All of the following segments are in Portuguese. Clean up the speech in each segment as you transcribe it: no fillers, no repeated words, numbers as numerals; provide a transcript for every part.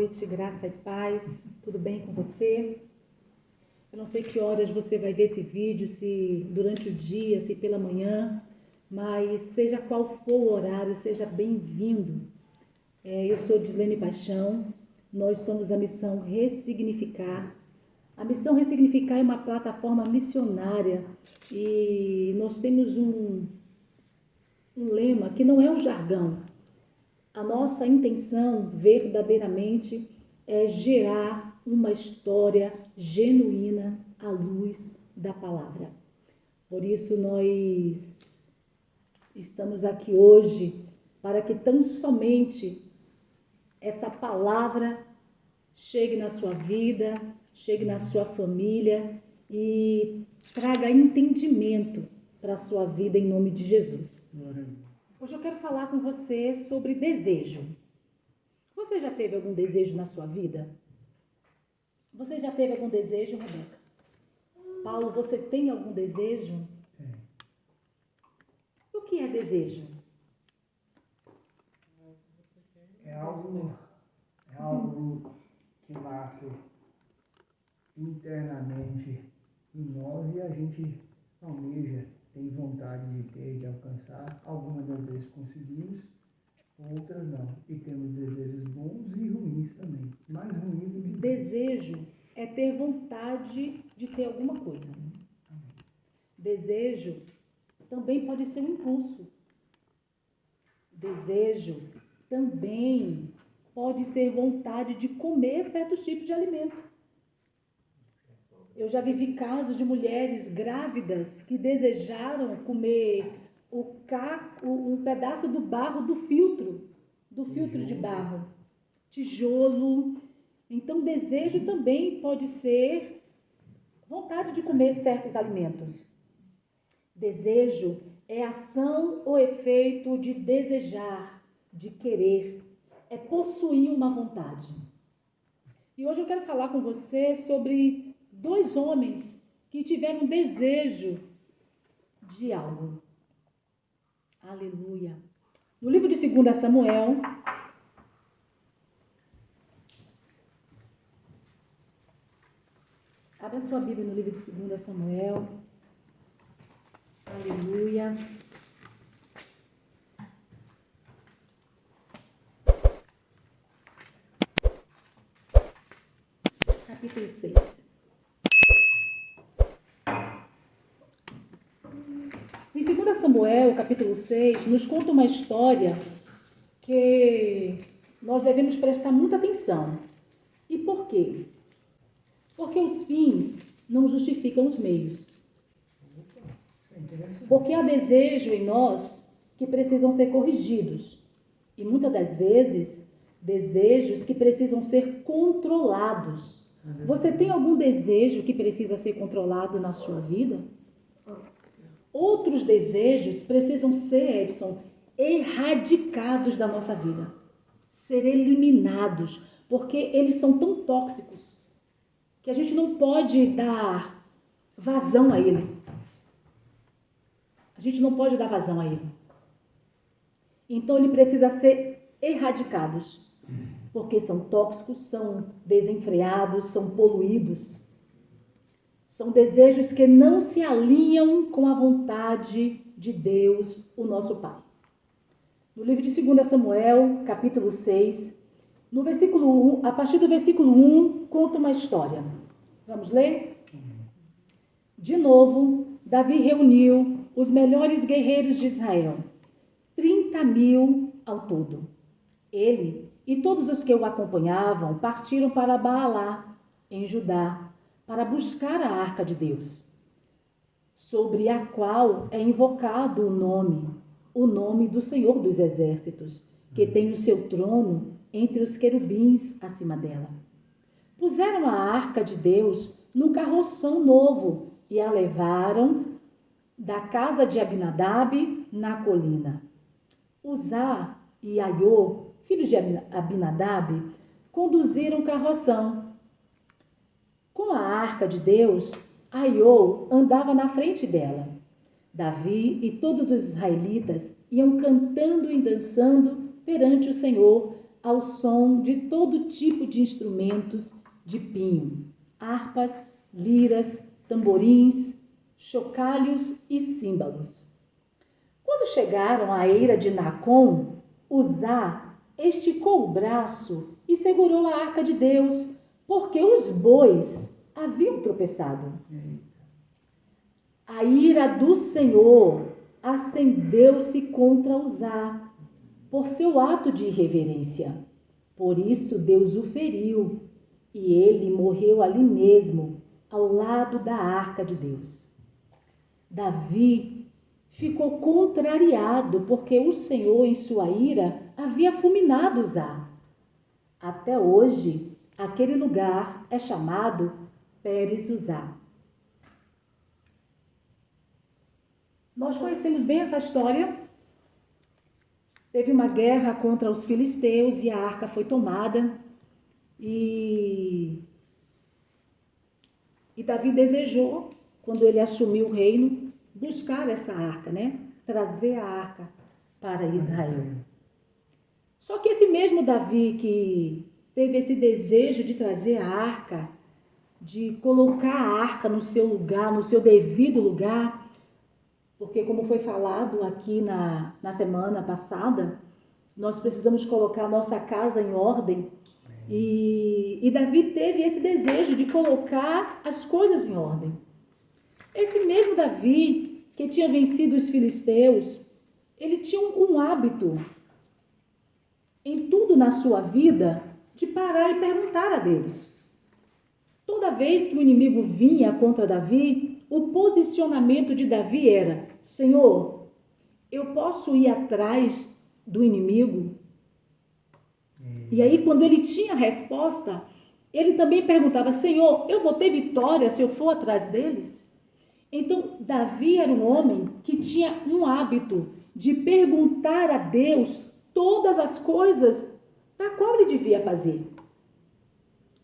noite, graça e paz, tudo bem com você? Eu não sei que horas você vai ver esse vídeo, se durante o dia, se pela manhã, mas seja qual for o horário, seja bem-vindo. Eu sou Dislene Paixão, nós somos a Missão Ressignificar. A Missão Ressignificar é uma plataforma missionária e nós temos um lema que não é um jargão. A nossa intenção verdadeiramente é gerar uma história genuína à luz da palavra. Por isso nós estamos aqui hoje para que tão somente essa palavra chegue na sua vida, chegue na sua família e traga entendimento para a sua vida em nome de Jesus. Hoje eu quero falar com você sobre desejo. Você já teve algum desejo na sua vida? Você já teve algum desejo, Rebeca? Paulo, você tem algum desejo? Tem. O que é desejo? É algo que nasce internamente em nós e a gente almeja, tem vontade de ter, de alcançar. Algumas das vezes conseguimos, outras não. E temos desejos bons e ruins também. Mais ruins do que bons. Desejo é ter vontade de ter alguma coisa. Desejo também pode ser um impulso. Desejo também pode ser vontade de comer certos tipos de alimento. Eu já vivi casos de mulheres grávidas que desejaram comer um pedaço do barro do filtro de barro, tijolo. Então, desejo também pode ser vontade de comer certos alimentos. Desejo é ação ou efeito de desejar, de querer, é possuir uma vontade. E hoje eu quero falar com você sobre dois homens que tiveram desejo de algo. Aleluia. No livro de 2 Samuel, abre a sua Bíblia no livro de 2 Samuel. Aleluia. Capítulo 6. Em 2 Samuel, capítulo 6, nos conta uma história que nós devemos prestar muita atenção. E por quê? Porque os fins não justificam os meios. Porque há desejo em nós que precisam ser corrigidos. E muitas das vezes, desejos que precisam ser controlados. Você tem algum desejo que precisa ser controlado na sua vida? Outros desejos precisam ser, Edson, erradicados da nossa vida. Ser eliminados, porque eles são tão tóxicos que a gente não pode dar vazão a ele. A gente não pode dar vazão a ele. Então, ele precisa ser erradicados, porque são tóxicos, são desenfreados, são poluídos. São desejos que não se alinham com a vontade de Deus, o nosso Pai. No livro de 2 Samuel, capítulo 6, no versículo 1, a partir do versículo 1, conta uma história. Vamos ler? De novo, Davi reuniu os melhores guerreiros de Israel, 30.000 ao todo. Ele e todos os que o acompanhavam partiram para Baalá, em Judá, para buscar a arca de Deus, sobre a qual é invocado o nome do Senhor dos Exércitos, que tem o seu trono entre os querubins acima dela. Puseram a arca de Deus num carroção novo e a levaram da casa de Abinadab na colina. Uzá e Aiô, filhos de Abinadab, conduziram o carroção. Com a arca de Deus, Aiô andava na frente dela. Davi e todos os israelitas iam cantando e dançando perante o Senhor ao som de todo tipo de instrumentos de pinho, harpas, liras, tamborins, chocalhos e símbalos. Quando chegaram à eira de Nacon, Uzá esticou o braço e segurou a arca de Deus, porque os bois haviam tropeçado. A ira do Senhor acendeu-se contra Uzá por seu ato de irreverência. Por isso Deus o feriu e ele morreu ali mesmo, ao lado da arca de Deus. Davi ficou contrariado porque o Senhor, em sua ira, havia fulminado Uzá. Até hoje, aquele lugar é chamado Pérez-Uzá. Nós conhecemos bem essa história. Teve uma guerra contra os filisteus e a arca foi tomada. E Davi desejou, quando ele assumiu o reino, buscar essa arca, né? Trazer a arca para Israel. Só que esse mesmo Davi que teve esse desejo de trazer a arca, de colocar a arca no seu lugar, no seu devido lugar, porque como foi falado aqui na semana passada, nós precisamos colocar a nossa casa em ordem. E Davi teve esse desejo de colocar as coisas em ordem. Esse mesmo Davi, que tinha vencido os filisteus, ele tinha um hábito em tudo na sua vida de parar e perguntar a Deus. Toda vez que o inimigo vinha contra Davi, o posicionamento de Davi era: Senhor, eu posso ir atrás do inimigo? E aí, quando ele tinha a resposta, ele também perguntava: Senhor, eu vou ter vitória se eu for atrás deles? Então, Davi era um homem que tinha um hábito de perguntar a Deus todas as coisas da qual ele devia fazer.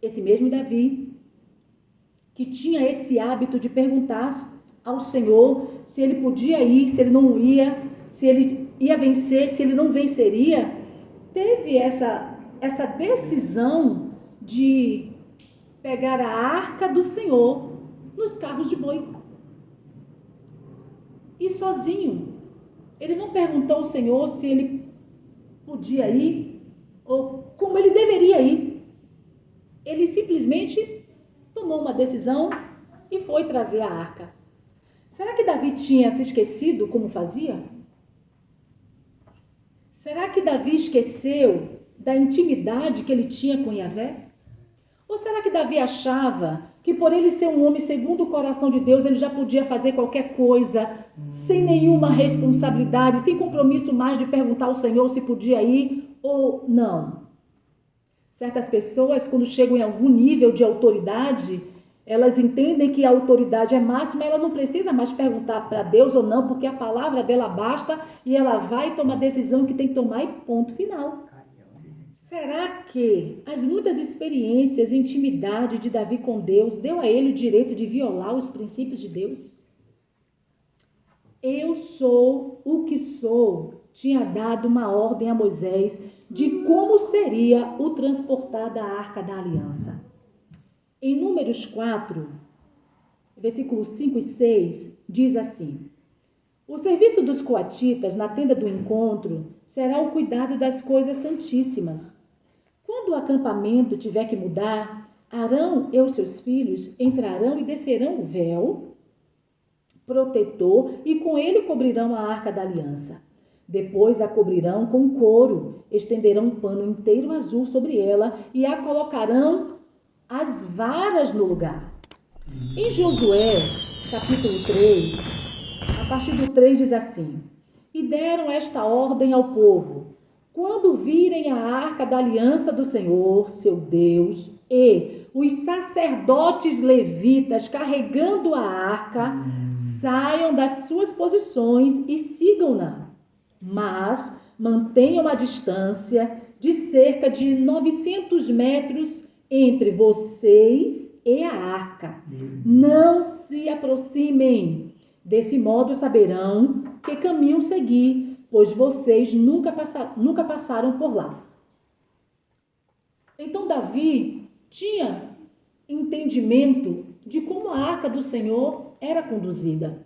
Esse mesmo Davi, que tinha esse hábito de perguntar ao Senhor se ele podia ir, se ele não ia, se ele ia vencer, se ele não venceria, teve essa decisão de pegar a arca do Senhor nos carros de boi. E sozinho. Ele não perguntou ao Senhor se ele podia ir ou como ele deveria ir. Ele simplesmente tomou uma decisão e foi trazer a arca. Será que Davi tinha se esquecido como fazia? Será que Davi esqueceu da intimidade que ele tinha com Yahvé? Ou será que Davi achava que por ele ser um homem segundo o coração de Deus, ele já podia fazer qualquer coisa, sem nenhuma responsabilidade, sem compromisso mais de perguntar ao Senhor se podia ir ou não? Certas pessoas, quando chegam em algum nível de autoridade, elas entendem que a autoridade é máxima, ela não precisa mais perguntar para Deus ou não, porque a palavra dela basta e ela vai tomar a decisão que tem que tomar e ponto final. Será que as muitas experiências e intimidade de Davi com Deus deu a ele o direito de violar os princípios de Deus? Eu sou o que sou tinha dado uma ordem a Moisés de como seria o transportar da arca da aliança. Em Números 4, versículos 5 e 6, diz assim: o serviço dos coatitas na tenda do encontro será o cuidado das coisas santíssimas. Quando o acampamento tiver que mudar, Arão e os seus filhos entrarão e descerão o véu protetor e com ele cobrirão a arca da aliança. Depois a cobrirão com couro, estenderão um pano inteiro azul sobre ela e a colocarão as varas no lugar. Em Josué, capítulo 3, a partir do 3 diz assim: e deram esta ordem ao povo: quando virem a arca da aliança do Senhor, seu Deus, e os sacerdotes levitas carregando a arca, saiam das suas posições e sigam-na, mas mantenham a distância de cerca de 900 metros entre vocês e a arca. Não se aproximem. Desse modo saberão que caminho seguir, pois vocês nunca passaram por lá. Então Davi tinha entendimento de como a arca do Senhor era conduzida.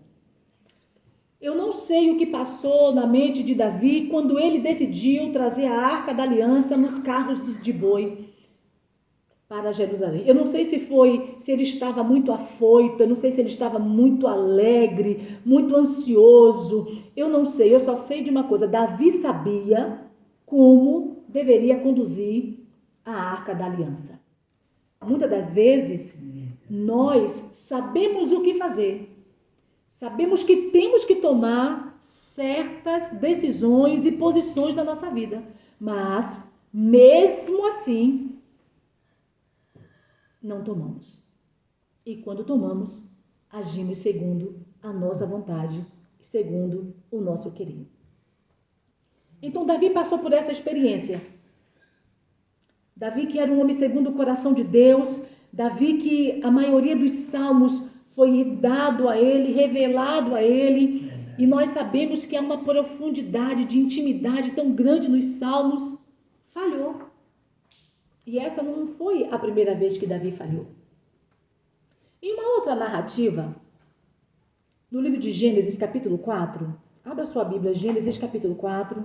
Eu não sei o que passou na mente de Davi quando ele decidiu trazer a arca da aliança nos carros de boi para Jerusalém. Eu não sei se ele estava muito afoito, eu não sei se ele estava muito alegre, muito ansioso, eu não sei, eu só sei de uma coisa, Davi sabia como deveria conduzir a arca da aliança. Muitas das vezes, nós sabemos o que fazer, sabemos que temos que tomar certas decisões e posições na nossa vida, mas, mesmo assim, não tomamos. E quando tomamos, agimos segundo a nossa vontade, segundo o nosso querer. Então, Davi passou por essa experiência. Davi, que era um homem segundo o coração de Deus, Davi, que a maioria dos salmos foi dado a ele, revelado a ele, e nós sabemos que há uma profundidade de intimidade tão grande nos salmos, falhou. E essa não foi a primeira vez que Davi falhou. Em uma outra narrativa, no livro de Gênesis, capítulo 4, abra sua Bíblia, Gênesis, capítulo 4.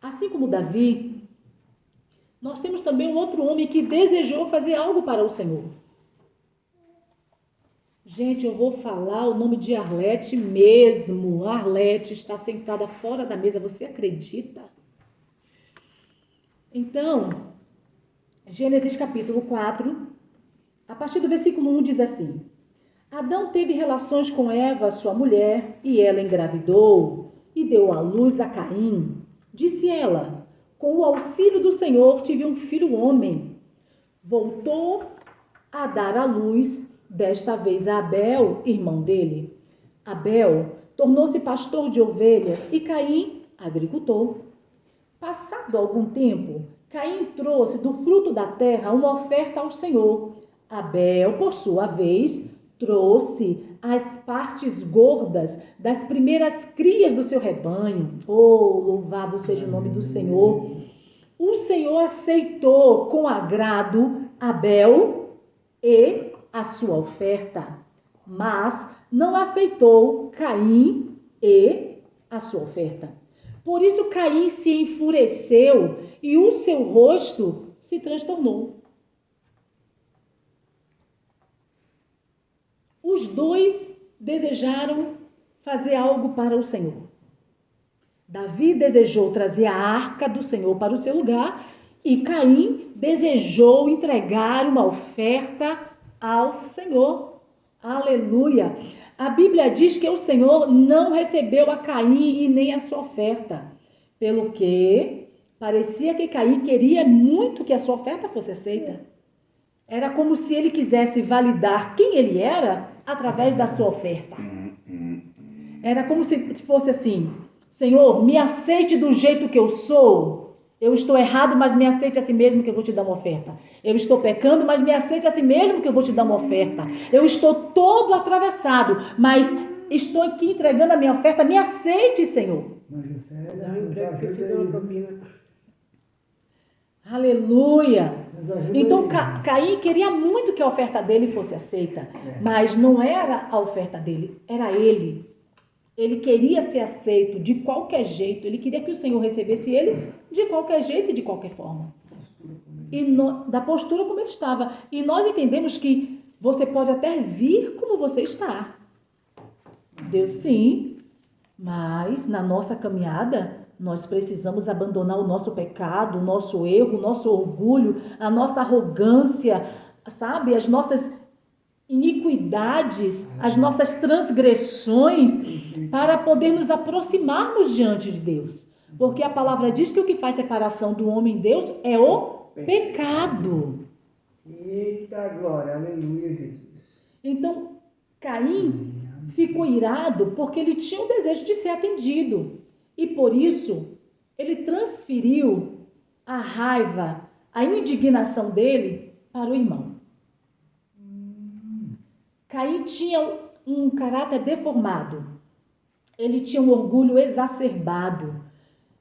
Assim como Davi, nós temos também um outro homem que desejou fazer algo para o Senhor. Gente, eu vou falar o nome de Arlete mesmo. Arlete está sentada fora da mesa, você acredita? Então, Gênesis capítulo 4, a partir do versículo 1 diz assim: Adão teve relações com Eva, sua mulher, e ela engravidou e deu à luz a Caim. Disse ela: com o auxílio do Senhor tive um filho homem. Voltou a dar à luz, desta vez a Abel, irmão dele. Abel tornou-se pastor de ovelhas e Caim, agricultor. Passado algum tempo, Caim trouxe do fruto da terra uma oferta ao Senhor. Abel, por sua vez, trouxe as partes gordas das primeiras crias do seu rebanho. Oh, louvado seja o nome do Senhor. O Senhor aceitou com agrado Abel e a sua oferta, mas não aceitou Caim e a sua oferta. Por isso Caim se enfureceu e o seu rosto se transtornou. Os dois desejaram fazer algo para o Senhor. Davi desejou trazer a arca do Senhor para o seu lugar e Caim desejou entregar uma oferta ao Senhor. Aleluia! A Bíblia diz que o Senhor não recebeu a Caim e nem a sua oferta, pelo que parecia que Caim queria muito que a sua oferta fosse aceita. Era como se ele quisesse validar quem ele era através da sua oferta. Era como se fosse assim: Senhor, me aceite do jeito que eu sou. Eu estou errado, mas me aceite assim mesmo que eu vou te dar uma oferta. Eu estou pecando, mas me aceite assim mesmo que eu vou te dar uma oferta. Eu estou todo atravessado, mas estou aqui entregando a minha oferta. Me aceite, Senhor. Aleluia. Então Caim queria muito que a oferta dele fosse aceita, mas não era a oferta dele, era ele. Ele queria ser aceito de qualquer jeito. Ele queria que o Senhor recebesse ele de qualquer jeito e de qualquer forma. Da postura como ele estava. E nós entendemos que você pode até vir como você está. Deus sim, mas na nossa caminhada nós precisamos abandonar o nosso pecado, o nosso erro, o nosso orgulho, a nossa arrogância, sabe? As nossas iniquidades, as nossas transgressões, para poder nos aproximarmos diante de Deus. Porque a palavra diz que o que faz separação do homem e Deus é o pecado. Eita glória, aleluia, Jesus. Então, Caim ficou irado porque ele tinha o desejo de ser atendido. E por isso, ele transferiu a raiva, a indignação dele para o irmão. Caim tinha um caráter deformado. Ele tinha um orgulho exacerbado.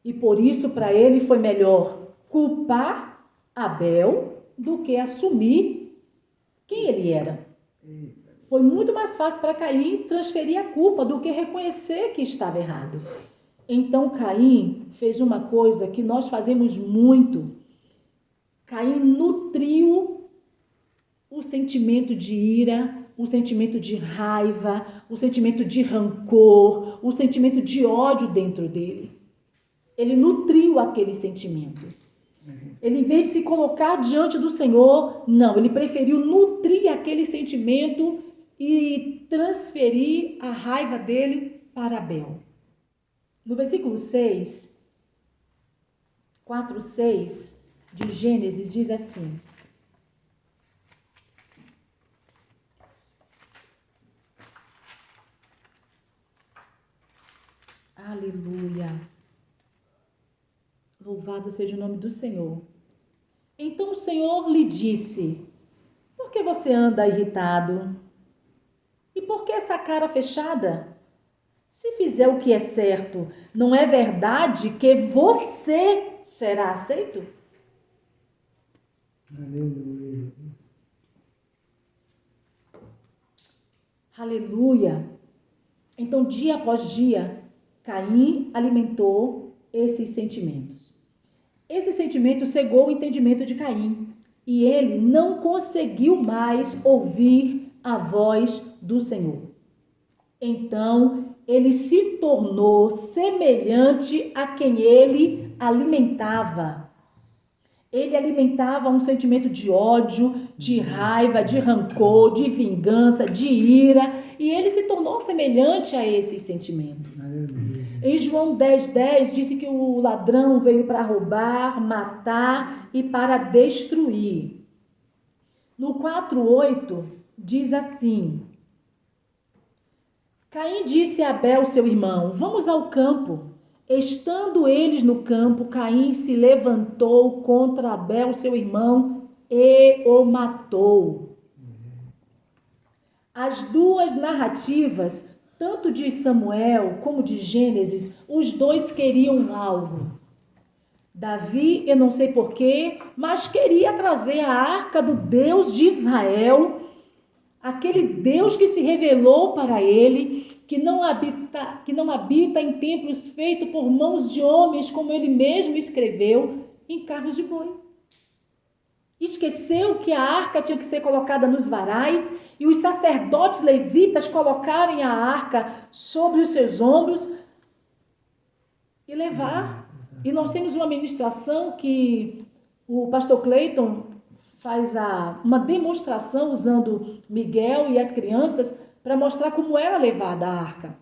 E por isso, para ele, foi melhor culpar Abel do que assumir quem ele era. Foi muito mais fácil para Caim transferir a culpa do que reconhecer que estava errado. Então Caim fez uma coisa que nós fazemos muito. Caim nutriu o sentimento de ira, o sentimento de raiva, o sentimento de rancor, o sentimento de ódio dentro dele. Ele nutriu aquele sentimento. Ele, em vez de se colocar diante do Senhor, não, ele preferiu nutrir aquele sentimento e transferir a raiva dele para Abel. No versículo 6, 4, 6 de Gênesis, diz assim: Aleluia! Louvado seja o nome do Senhor. Então o Senhor lhe disse: por que você anda irritado? E por que essa cara fechada? Se fizer o que é certo, não é verdade que você será aceito? Aleluia. Aleluia! Então, dia após dia, Caim alimentou esses sentimentos. Esse sentimento cegou o entendimento de Caim e ele não conseguiu mais ouvir a voz do Senhor. Então, ele se tornou semelhante a quem ele alimentava. Ele alimentava um sentimento de ódio, de raiva, de rancor, de vingança, de ira, e ele se tornou semelhante a esses sentimentos. Em João 10:10 disse que o ladrão veio para roubar, matar e para destruir. No 4:8 diz assim: Caim disse a Abel, seu irmão: vamos ao campo. Estando eles no campo, Caim se levantou contra Abel, seu irmão, e o matou. As duas narrativas, tanto de Samuel como de Gênesis, os dois queriam algo. Davi, eu não sei porquê, mas queria trazer a arca do Deus de Israel, aquele Deus que se revelou para ele, que não habita em templos feitos por mãos de homens, como ele mesmo escreveu, em carros de boi. Esqueceu que a arca tinha que ser colocada nos varais e os sacerdotes levitas colocarem a arca sobre os seus ombros e levar. E nós temos uma ministração que o pastor Cleiton faz uma demonstração usando Miguel e as crianças para mostrar como era levada a arca.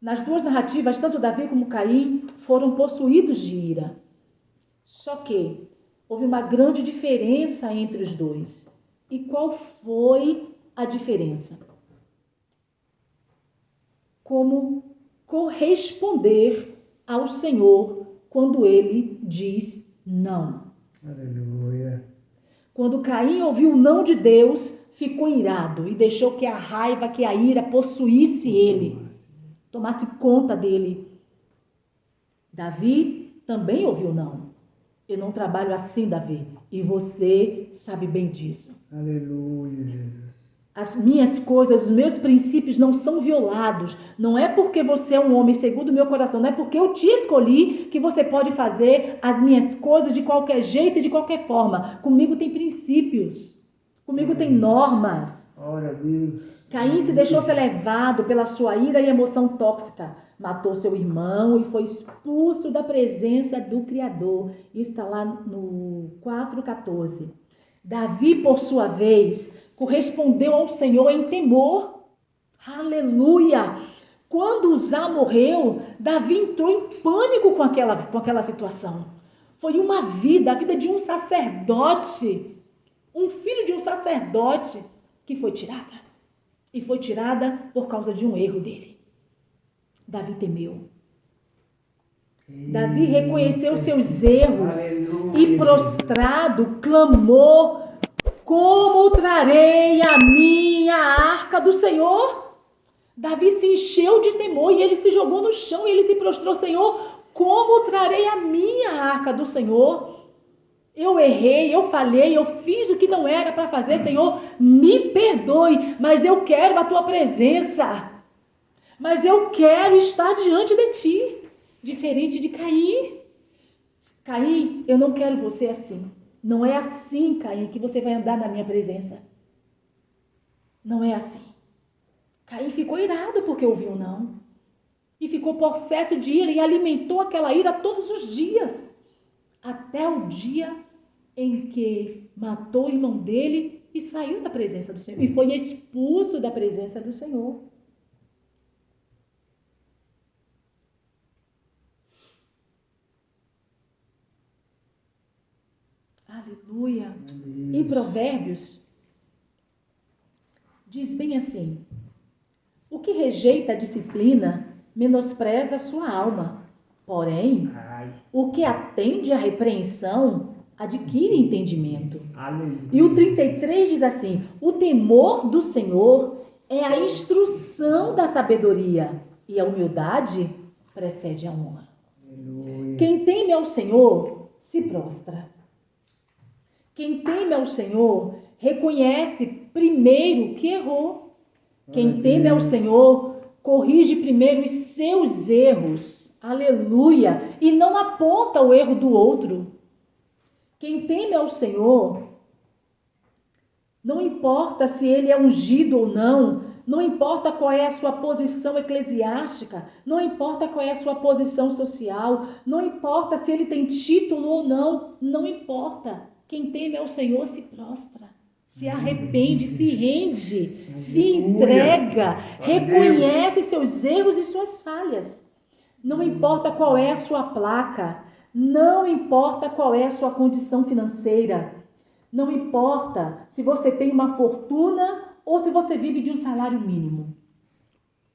Nas duas narrativas, tanto Davi como Caim foram possuídos de ira. Só que houve uma grande diferença entre os dois. E qual foi a diferença? Como corresponder ao Senhor quando ele diz não. Aleluia. Quando Caim ouviu o não de Deus, ficou irado e deixou que a raiva, que a ira possuísse ele, tomasse conta dele. Davi também ouviu não. Eu não trabalho assim, Davi, e você sabe bem disso. Aleluia, Jesus. As minhas coisas, os meus princípios não são violados. Não é porque você é um homem segundo o meu coração, não é porque eu te escolhi que você pode fazer as minhas coisas de qualquer jeito e de qualquer forma. Comigo tem princípios, comigo tem normas. Ora, Deus. Caim se deixou ser levado pela sua ira e emoção tóxica. Matou seu irmão e foi expulso da presença do Criador. Isso está lá no 4:14. Davi, por sua vez, correspondeu ao Senhor em temor. Aleluia! Quando Uzá morreu, Davi entrou em pânico com aquela situação. Foi a vida de um sacerdote, um filho de um sacerdote, que foi tirada. E foi tirada por causa de um erro dele. Davi temeu. Davi reconheceu seus erros. Aleluia, E prostrado clamou: como trarei a minha arca do Senhor? Davi se encheu de temor e ele se jogou no chão e ele se prostrou: Senhor, Como trarei a minha arca do Senhor? Eu errei, eu falhei, eu fiz o que não era para fazer. Senhor, me perdoe, mas eu quero a tua presença. Mas eu quero estar diante de ti. Diferente de Caim. Caim, eu não quero você assim. Não é assim, Caim, que você vai andar na minha presença. Não é assim. Caim ficou irado porque ouviu não. E ficou possesso de ira e alimentou aquela ira todos os dias. Até o dia em que matou o irmão dele e saiu da presença do Senhor. E foi expulso da presença do Senhor. Aleluia. Em Provérbios, diz bem assim: o que rejeita a disciplina menospreza a sua alma. Porém, o que atende à repreensão adquire entendimento. Aleluia. E o 33 diz assim: o temor do Senhor é a instrução da sabedoria, e a humildade precede a honra. Aleluia. Quem teme ao Senhor se prostra. Quem teme ao Senhor reconhece primeiro que errou. Quem teme ao Senhor corrige primeiro os seus erros. Aleluia! E não aponta o erro do outro. Quem teme ao Senhor, não importa se ele é ungido ou não, não importa qual é a sua posição eclesiástica, não importa qual é a sua posição social, não importa se ele tem título ou não, não importa. Quem teme ao Senhor se prostra, se arrepende, se rende, se entrega, reconhece seus erros e suas falhas. Não importa qual é a sua placa, não importa qual é a sua condição financeira, não importa se você tem uma fortuna ou se você vive de um salário mínimo.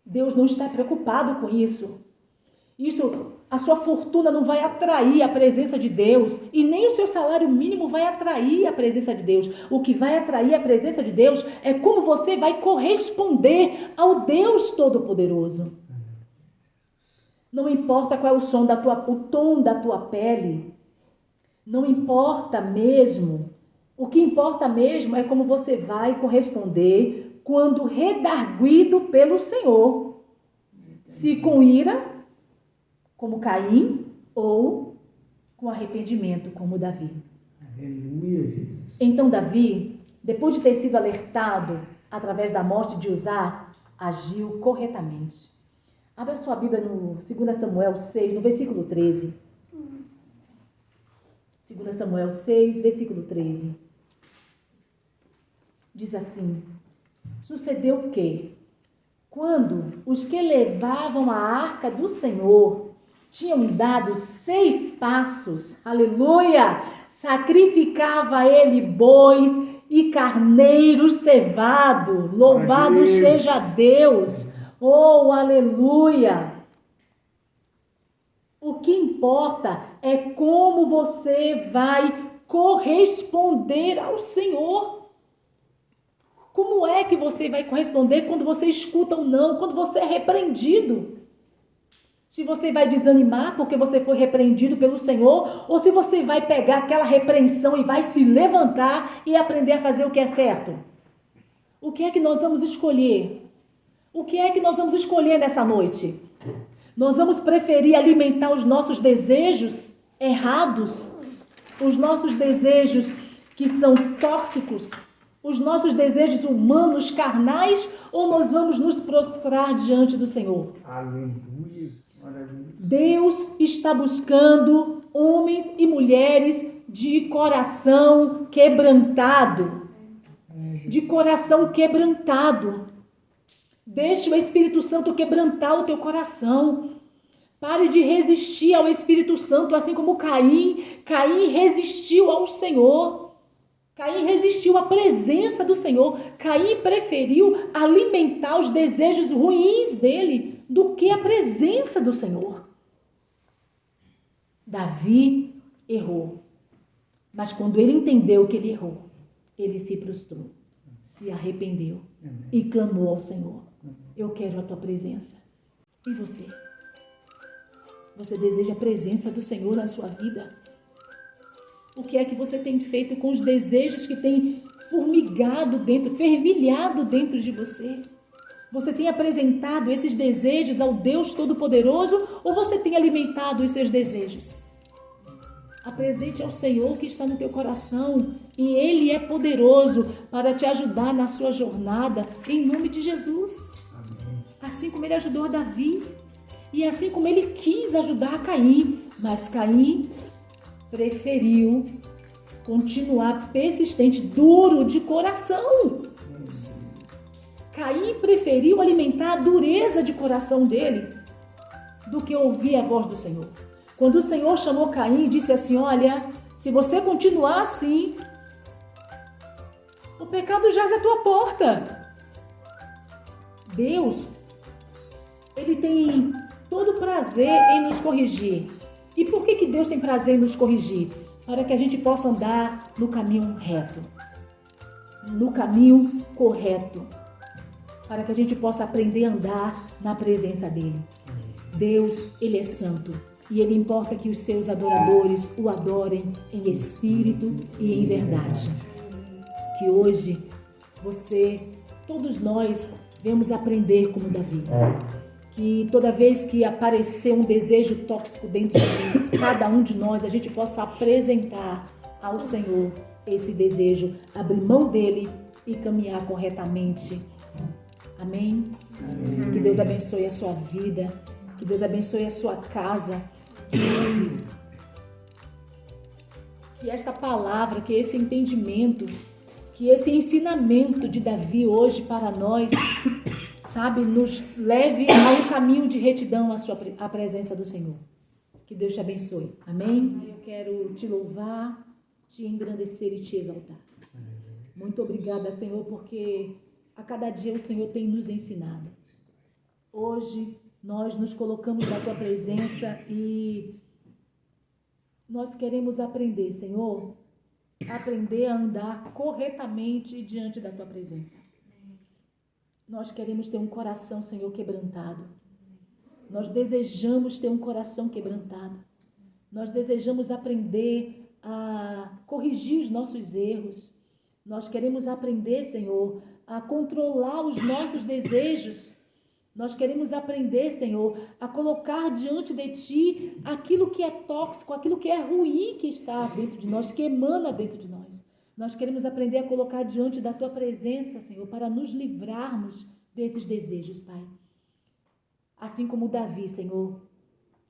Deus não está preocupado com isso. A sua fortuna não vai atrair a presença de Deus e nem o seu salário mínimo vai atrair a presença de Deus. O que vai atrair a presença de Deus é como você vai corresponder ao Deus Todo-Poderoso. Não importa qual é o tom da tua pele, não importa mesmo. O que importa mesmo é como você vai corresponder quando redarguido pelo Senhor. Se com ira, como Caim, ou com arrependimento, como Davi. Aleluia, Jesus. Então Davi, depois de ter sido alertado através da morte de Uzá, agiu corretamente. Abra sua Bíblia no 2 Samuel 6, no versículo 13. 2 Samuel 6, versículo 13. Diz assim: sucedeu que, quando os que levavam a arca do Senhor tinham dado 6 passos, aleluia, sacrificava ele bois e carneiros cevado, louvado seja Deus, oh, aleluia. O que importa é como você vai corresponder ao Senhor. Como é que você vai corresponder quando você escuta um não, quando você é repreendido? Se você vai desanimar porque você foi repreendido pelo Senhor, ou se você vai pegar aquela repreensão e vai se levantar e aprender a fazer o que é certo. O que é que nós vamos escolher? O que é que nós vamos escolher nessa noite? Nós vamos preferir alimentar os nossos desejos errados, os nossos desejos que são tóxicos, os nossos desejos humanos, carnais, ou nós vamos nos prostrar diante do Senhor? Aleluia. Deus está buscando homens e mulheres de coração quebrantado. De coração quebrantado. Deixe o Espírito Santo quebrantar o teu coração. Pare de resistir ao Espírito Santo, assim como Caim. Caim resistiu ao Senhor. Caim resistiu à presença do Senhor. Caim preferiu alimentar os desejos ruins dele do que a presença do Senhor. Davi errou. Mas quando ele entendeu que ele errou, ele se prostrou, se arrependeu e clamou ao Senhor: eu quero a tua presença. E você? Você deseja a presença do Senhor na sua vida? O que é que você tem feito com os desejos que têm formigado dentro, fervilhado dentro de você? Você tem apresentado esses desejos ao Deus Todo-Poderoso ou você tem alimentado os seus desejos? Apresente ao Senhor o que está no teu coração e Ele é poderoso para te ajudar na sua jornada, em nome de Jesus. Amém. Assim como Ele ajudou Davi e assim como Ele quis ajudar Caim, mas Caim preferiu continuar persistente, duro de coração. Caim preferiu alimentar a dureza de coração dele do que ouvir a voz do Senhor. Quando o Senhor chamou Caim e disse assim, olha, se você continuar assim, o pecado jaz à tua porta. Deus, Ele tem todo prazer em nos corrigir. E por que Deus tem prazer em nos corrigir? Para que a gente possa andar no caminho reto, no caminho correto, para que a gente possa aprender a andar na presença dEle. Deus, Ele é santo e Ele importa que os seus adoradores o adorem em espírito e em verdade. Que hoje todos nós, venhamos aprender como Davi. Que toda vez que aparecer um desejo tóxico dentro de cada um de nós, a gente possa apresentar ao Senhor esse desejo, abrir mão dele e caminhar corretamente. Amém? Amém. Que Deus abençoe a sua vida, que Deus abençoe a sua casa. Que esta palavra, que esse entendimento, que esse ensinamento de Davi hoje para nós, nos leve a um caminho de retidão à presença do Senhor. Que Deus te abençoe. Amém? Eu quero te louvar, te engrandecer e te exaltar. Muito obrigada, Senhor, porque a cada dia o Senhor tem nos ensinado. Hoje nós nos colocamos na tua presença e nós queremos aprender, Senhor, aprender a andar corretamente diante da tua presença. Nós queremos ter um coração, Senhor, quebrantado. Nós desejamos ter um coração quebrantado. Nós desejamos aprender a corrigir os nossos erros. Nós queremos aprender, Senhor, a controlar os nossos desejos. Nós queremos aprender, Senhor, a colocar diante de Ti aquilo que é tóxico, aquilo que é ruim que está dentro de nós, que emana dentro de nós. Nós queremos aprender a colocar diante da Tua presença, Senhor, para nos livrarmos desses desejos, Pai. Assim como Davi, Senhor,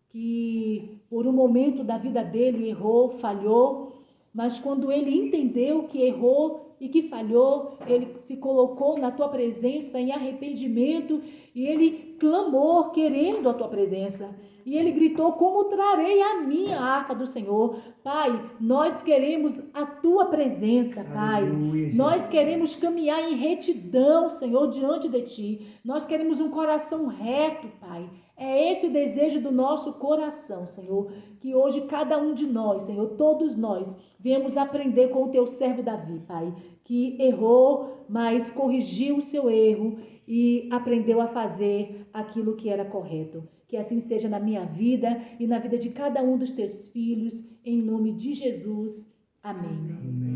que por um momento da vida dele errou, falhou, mas quando ele entendeu que errou e que falhou, ele se colocou na Tua presença em arrependimento e ele clamou querendo a Tua presença. E ele gritou, como trarei a minha arca do Senhor? Pai, nós queremos a Tua presença, Pai. Aleluia, nós queremos caminhar em retidão, Senhor, diante de Ti. Nós queremos um coração reto, Pai. É esse o desejo do nosso coração, Senhor. Que hoje cada um de nós, Senhor, todos nós, venhamos aprender com o Teu servo Davi, Pai. Que errou, mas corrigiu o seu erro e aprendeu a fazer aquilo que era correto. Que assim seja na minha vida e na vida de cada um dos Teus filhos, em nome de Jesus. Amém. Amém.